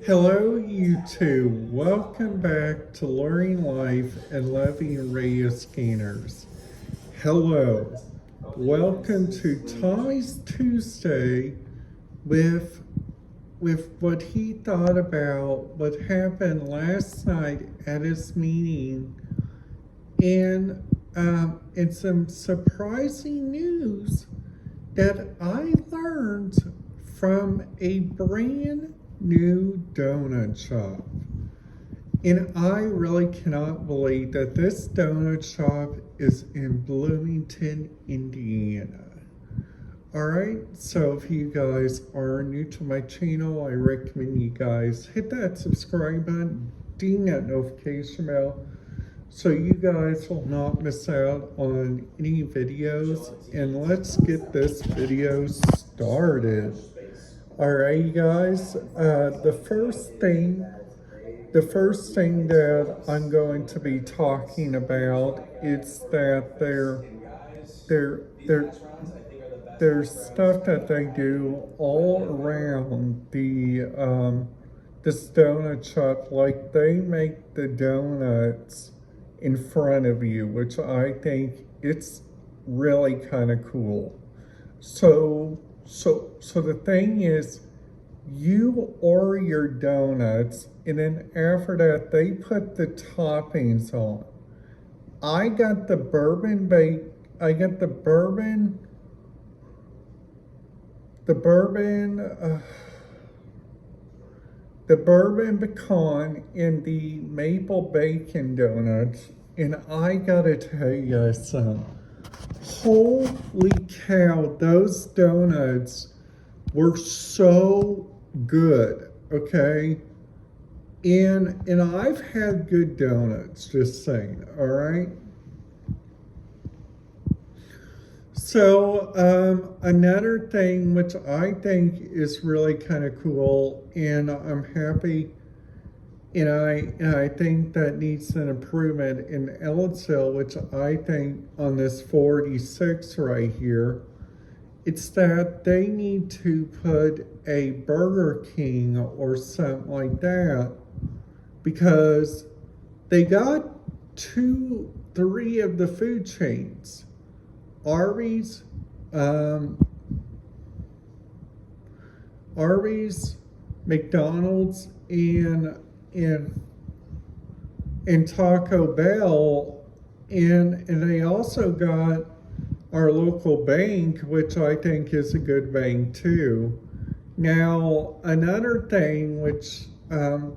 Hello, YouTube. Welcome back to Learning Life and Loving Radio Scanners. Hello. Welcome to Tommy's Tuesday with what he thought about what happened last night at his meeting and some surprising news that I learned from a brand new donut shop. And I really cannot believe that this donut shop is in Bloomington, Indiana. Alright, so if you guys are new to my channel, I recommend you guys hit that subscribe button, ding that notification bell, so you guys will not miss out on any videos. And let's get this video started. Alright, you guys, the first thing that I'm going to be talking about is that there's stuff that they do all around this donut shop. Like, they make the donuts in front of you, which I think it's really kind of cool. So the thing is, you order your donuts, and then after that, they put the toppings on. I got the bourbon pecan and the maple bacon donuts, and I gotta tell you something. Holy cow, those donuts were so good, okay? And I've had good donuts, just saying, all right? So another thing which I think is really kind of cool, and I'm happy, and I think that needs an improvement in Elletsville, which I think on this 46 right here, it's that they need to put a Burger King or something like that, because they got 3 of the food chains. Arby's, McDonald's, and Taco Bell, and they also got our local bank, which I think is a good bank too. Now, another thing which I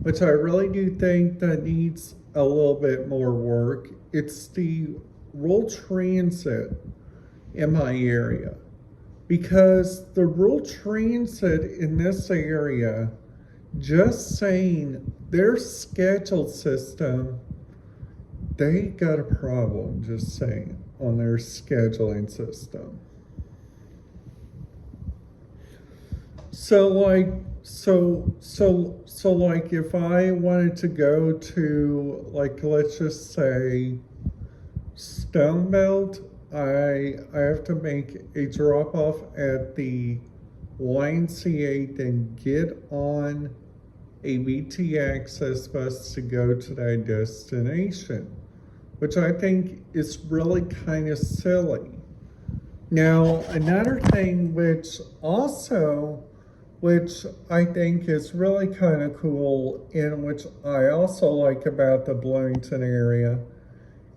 really do think that needs a little bit more work, it's the rural transit in my area. Because the rural transit in this area, just saying, their schedule system, they got a problem, just saying, on their scheduling system. So like if I wanted to go to, like, let's just say Stonebelt, I have to make a drop off at the YMCA, then get on a BT Access bus to go to that destination, which I think is really kind of silly. Now, another thing which I think is really kind of cool, and which I also like about the Bloomington area,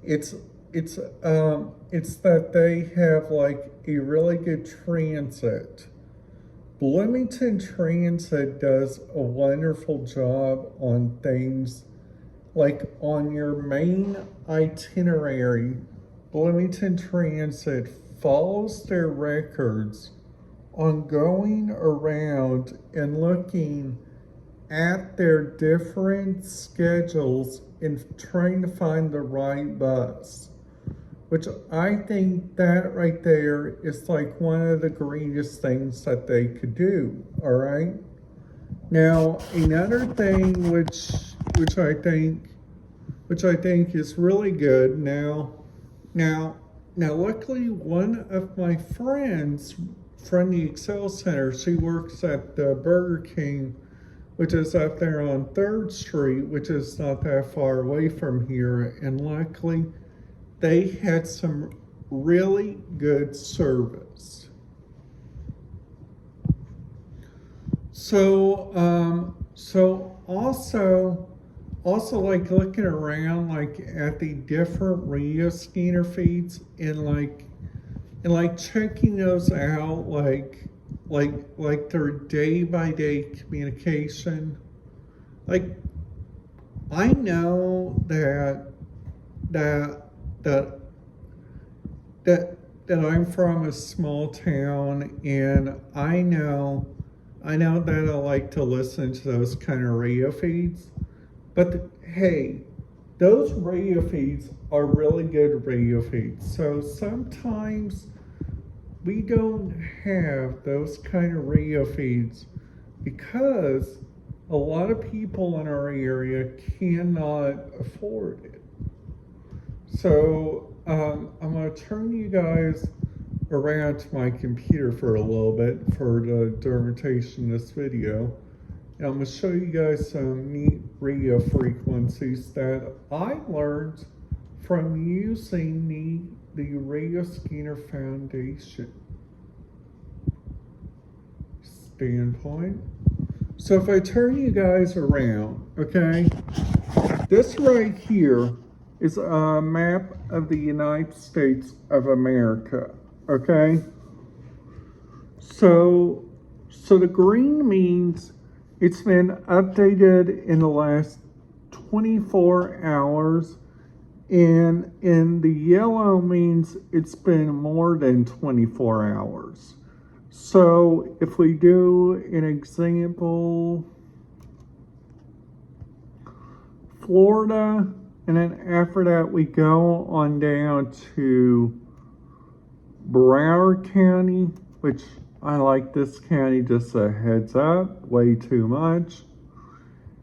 it's that they have like a really good transit. Bloomington Transit does a wonderful job on things like on your main itinerary. Bloomington Transit follows their records on going around and looking at their different schedules and trying to find the right bus, which I think that right there is like one of the greatest things that they could do. All right. Now, another thing which I think is really good. Now, luckily, one of my friends from the Excel Center, she works at the Burger King which is up there on 3rd Street, which is not that far away from here. And luckily, they had some really good service. So also like looking around like at the different radio scanner feeds and like checking those out like their day-by-day communication. Like I know that I'm from a small town, and I know that I like to listen to those kind of radio feeds. But hey, those radio feeds are really good radio feeds. So sometimes we don't have those kind of radio feeds because a lot of people in our area cannot afford it. So I'm going to turn you guys around to my computer for a little bit for the duration of this video. And I'm going to show you guys some neat radio frequencies that I learned from using the Radio Scanner Foundation standpoint. So if I turn you guys around, okay, this right here is a map of the United States of America, okay? So the green means it's been updated in the last 24 hours, and the yellow means it's been more than 24 hours. So if we do an example, Florida, and then after that we go on down to Broward County, which I like this county, just a heads up, way too much,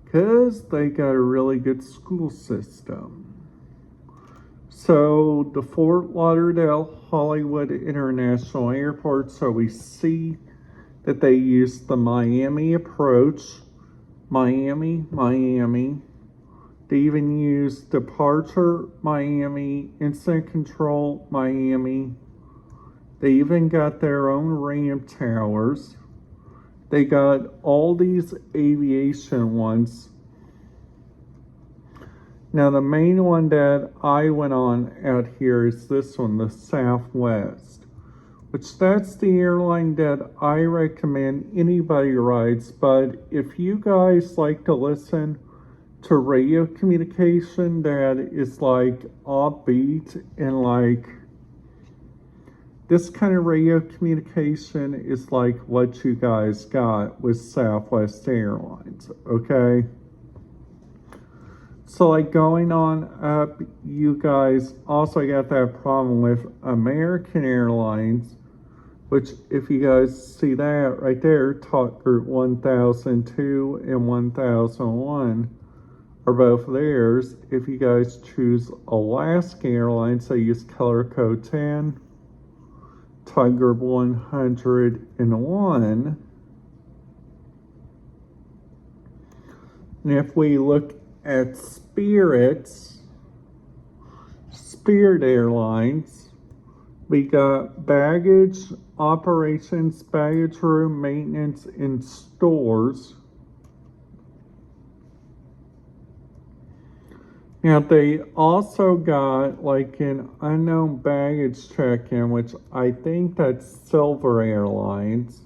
because they got a really good school system. So the Fort Lauderdale Hollywood International Airport, so we see that they use the Miami approach, Miami. They even use departure Miami, instant control Miami. They even got their own ramp towers. They got all these aviation ones. Now the main one that I went on out here is this one, the Southwest, which that's the airline that I recommend anybody rides. But if you guys like to listen to radio communication that is like upbeat and like this kind of radio communication is like what you guys got with Southwest Airlines, okay? So like going on up, you guys also got that problem with American Airlines, which if you guys see that right there, Talk Group 1002 and 1001 are both theirs. If you guys choose Alaska Airlines, they use color code 10, Talk Group 101. And if we look at Spirit Airlines, we got baggage operations, baggage room maintenance, and stores. Now they also got like an unknown baggage check-in, which I think that's Silver Airlines.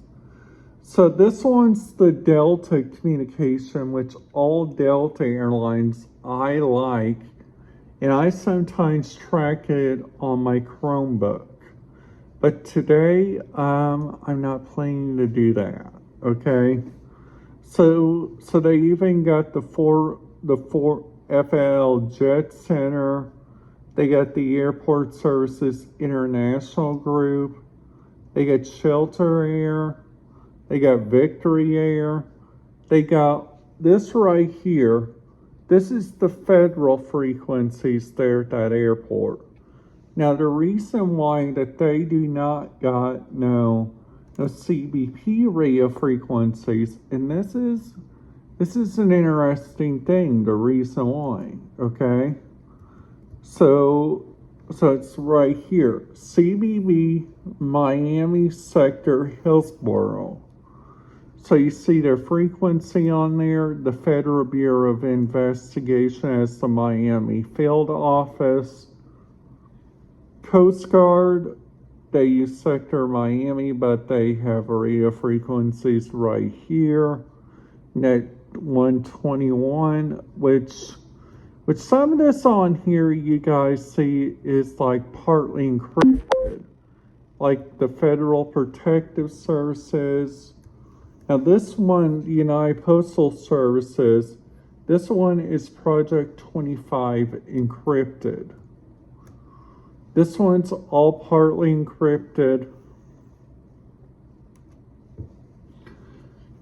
So this one's the Delta communication, which all Delta Airlines I like, and I sometimes track it on my Chromebook. But today, I'm not planning to do that, okay? So they even got the four FL Jet Center. They got the Airport Services International Group. They got Shelter Air. They got Victory Air. They got this right here. This is the federal frequencies there at that airport. Now the reason why that they do not got no CBP radio frequencies, and this this is an interesting thing, the reason why, okay? So it's right here, CBB, Miami Sector, Hillsborough. So you see their frequency on there. The Federal Bureau of Investigation has the Miami Field Office. Coast Guard, they use Sector Miami, but they have radio frequencies right here. Net 121, which some of this on here you guys see is like partly encrypted. Like the Federal Protective Services. Now this one, the United Postal Services, this one is Project 25 encrypted. This one's all partly encrypted.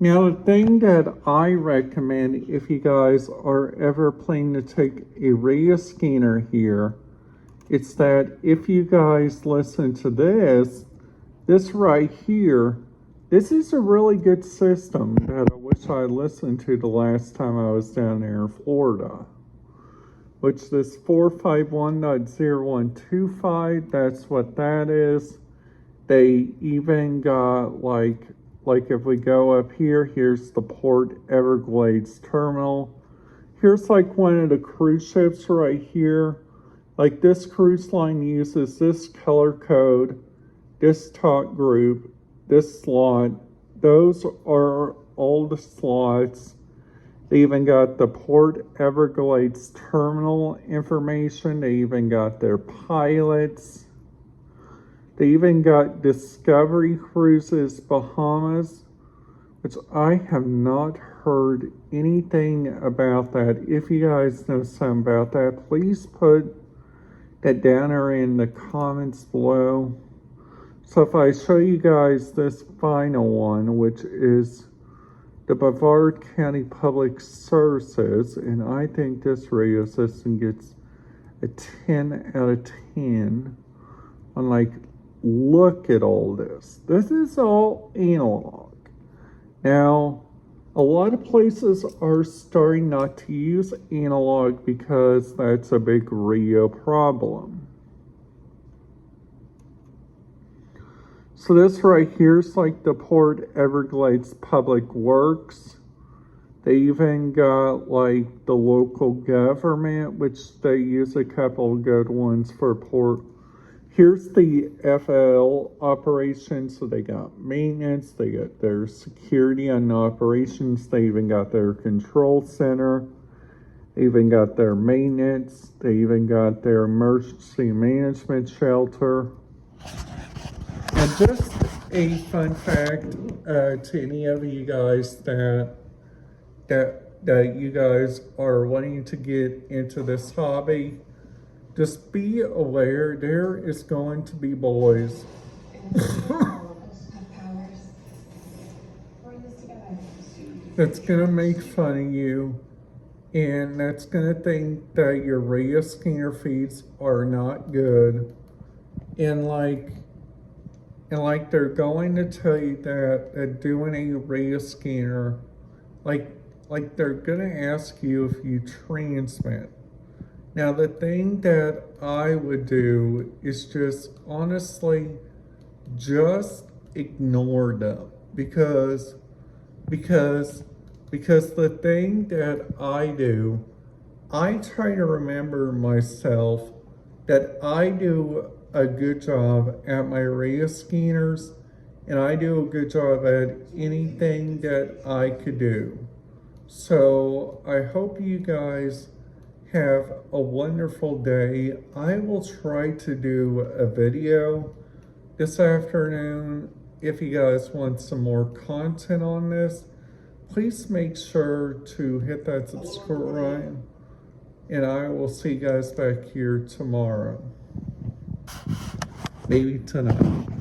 Now the thing that I recommend if you guys are ever planning to take a radio scanner here, it's that if you guys listen to this right here, this is a really good system that I wish I listened to the last time I was down there in Florida. Which this 451.0125, that's what that is. They even got like if we go up here, here's the Port Everglades terminal. Here's like one of the cruise ships right here. Like this cruise line uses this color code, this talk group, this slot. Those are all the slots. They even got the Port Everglades terminal information. They even got their pilots. They even got Discovery Cruises Bahamas, which I have not heard anything about that. If you guys know something about that, please put that down there in the comments below. So if I show you guys this final one, which is the Brevard County Public Services, and I think this radio system gets a 10 out of 10. I'm like, look at all this. This is all analog. Now, a lot of places are starting not to use analog because that's a big radio problem. So this right here is like the Port Everglades Public Works. They even got like the local government, which they use a couple of good ones for port. Here's the FL operations. So they got maintenance, they got their security and operations, they even got their control center, they even got their maintenance, they even got their emergency management shelter. And just a fun fact to any of you guys that you guys are wanting to get into this hobby, just be aware there is going to be boys that's gonna make fun of you, and that's gonna think that your radio scanner feeds are not good, and like they're going to tell you that doing a radio scanner, like they're gonna ask you if you transmit. Now the thing that I would do is just honestly just ignore them, because the thing that I do, I try to remember myself that I do a good job at my radio scanners, and I do a good job at anything that I could do. So I hope you guys have a wonderful day. I will try to do a video this afternoon. If you guys want some more content on this, please make sure to hit that subscribe, and I will see you guys back here tomorrow. Maybe tonight.